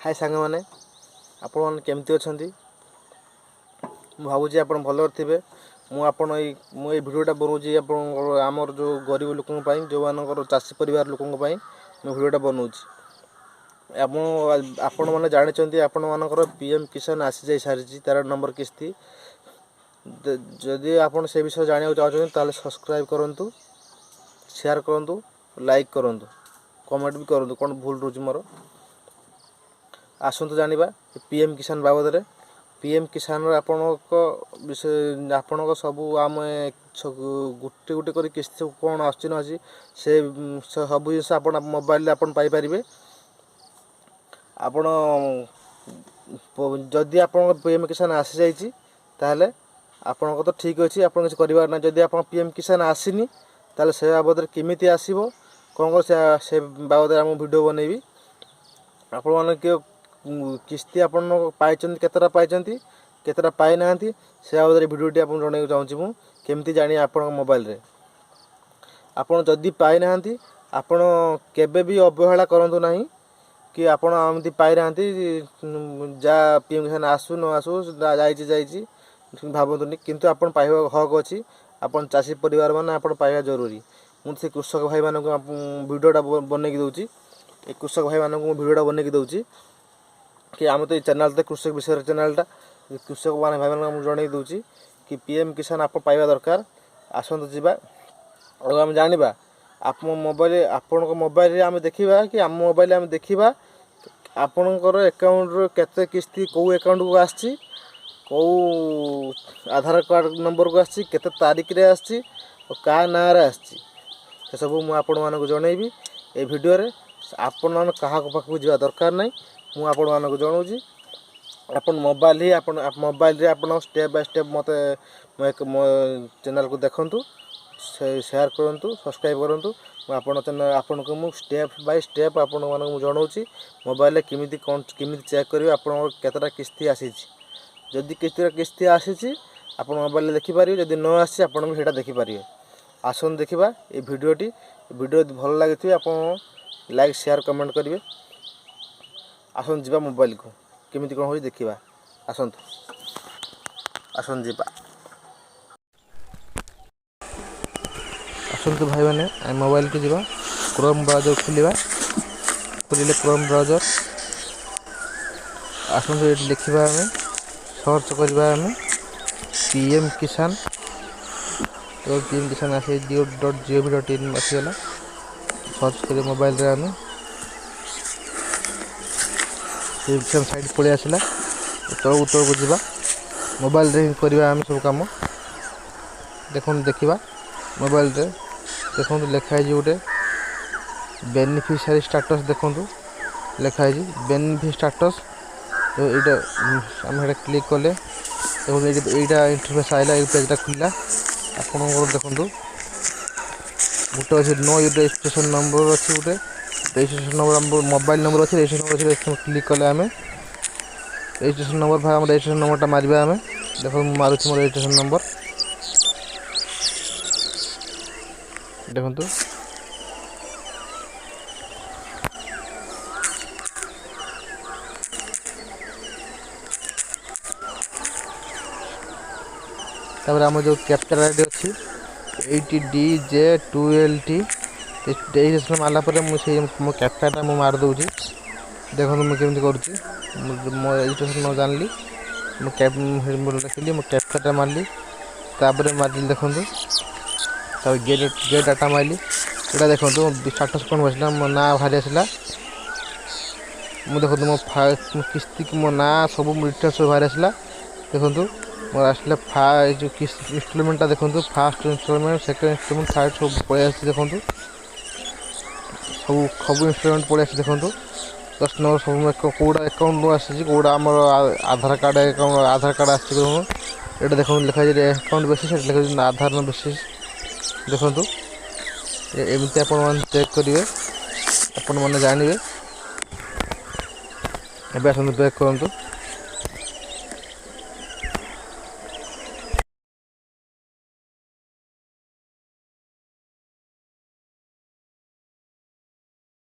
हाय सांग मैंने आपण केमती अच्छा भावुँ आप भल थे मुझे भिडटा बनाऊँगी आमर जो गरीब लोक जो मान चाषी परिवार लोक भिडटा बनाऊँगी आपण मैंने जानते आपण मानकर पीएम किसान आसी जाई सारी 13 नंबर किस्ती जदि आप से विषय जाना चाहते ताले सब्सक्राइब करूँ शेयर करूँ लाइक करूँ कमेंट भी करूँ कौन भूल रोज मोर आसतु जाना पीएम किसान बाबद पीएम किसान आपण विषय आपण सब आम गोटे गोटे कर किस्ती कौन आसी से सब जिन आप मोबाइल आप पाइपर आपण जदि आप पीएम किसान आसी जाइए ताहले आपण तो ठीक अच्छे आप किसी करार ना जदि आप पीएम किसान आसीनी ताले से बाबद केमिति आसीबो कौन से बाबद आम वीडियो बनैबी आपण मान किस्ती आपण पाइछन केतरा पाइछन केतरा पाई ना से बाबद वीडियोटी आप जन चाहूँगी मुझे केमती जानी आप मोबाइल रे आपण जदि पाई ना आपण केबे भी अवहेला करंतु नहीं कि आपण आमती पाई ना जा पीएम किसान आसू न आसू जाइए भावतुनि किंतु आपण पाइबा हक अच्छी आपण चाषी परिवार मैंने आप पाइबा जरूरी मुझे कृषक भाई मान वीडियोटा बनैकी दूसरी कृषक भाई मान वीडियोटा बनैकी दूसरी कि आम तो ये चैनल तो कृषक विषय चैनलटा कृषक मान भाई मान जन दूसरी कि पीएम किसान आप पाइबा दरकार आसतु जावा और आम जाना आप मोबाइल आम देखा कि आम मोबाइल आम देखा आपणकर एकाउंट केते किस्ती कौ एकाउंट को आसी कौ आधार कार्ड नंबर को आसी केते तारीख रे आसी और क्या ना आसी से सब मुझे आपण मानक जनइबी ए वीडियो रे आपण मान क्या पाखक जावा दरकार नहीं मुझे आपण मानक जनाऊँगी अपन मोबाइल ही मोबाइल रे आपण स्टेप बाय स्टेप मत मो चैनल को देखंतु शेयर करूँ सब्सक्राइब करूँ आपण को मु स्टेप बाय स्टेप आपण मानक जनाऊँगी मोबाइल केमिति कौन केमिति चेक करेंगे आपण केतटा किस्ती आसी जदि किस्ती आसी आप मोबाइल देखिपारे जदि न आसी आपन भी देखिपारे आसन देखा ये वीडियो भल लगी आप लाइक शेयर कमेंट करेंगे आसन जीवा मोबाइल को केमिति कौन हो देखा आसतु आसन जीवा आसतु भाई मैंने मोबाइल को जीवा क्रोम ब्राउजर खोलिले क्रोम ब्राउजर आसतु ये लिखा आम सर्च करवा आम पीएम किसान तो पीएम किसान आसे gov.in आसीगला सर्च कर मोबाइल रे आम पीएम किसान साइड पलि आसला तो उत्तर को जीवा मोबाइल रे करवा आम सब काम देखा मोबाइल रे देखो लिखाई गोटे बेनिफिशियरी स्टेटस देखो लिखाई बेनिफिशियरी स्टेटस तो यहाँ आम क्लिक कले देखो यहाँ इंटरफेस आइला ये पेजटा खुला आप देखो गोटे अच्छे नो रजिस्ट्रेशन नंबर अच्छे गोटे रजिस्ट्रेशन नंबर मोबाइल नंबर अच्छे रजिस्ट्रेशन नंबर अच्छे क्लिक कले आम रजिस्ट्रेशन नंबर भाई आम रजिस्ट्रेशन नंबरटा मारिबा आम देखो मारुची मोर रजिस्ट्रेशन नंबर देखो तापर आम जो कैप्चर आईडी अच्छी 80DJ2LT रजिस्ट्रेशन मारला मुझे मो कैप्चरटा मुझे मारदे देखो मुझे केमती करुँची मो रजिस्ट्रेशन न जानली देखिली मो कैप्चरटा मारली तापर मारली देखो गेट डाटा मारली यहाँ देखो स्टाटस कौन बसला मो ना बाहरी आसला मुझे देखो मो किस्ती मो ना सब डिटेल्स बाहरी आसला देखो मोर आसला जो इंस्टॉलमेंटा देखो first instalment second instalment third सब पलि देखो सब इंस्टॉलमेंट पलि देखो 10 नंबर सब कौड़ा अकाउंट आसी कौड़ा आम आधार कार्ड आसी ये देखो लिखा अकाउंट बेसिस लिखा आधार बेसिस देखो एमती आप चेक करेंगे आपण मैंने जानवे एवं बैक करूँ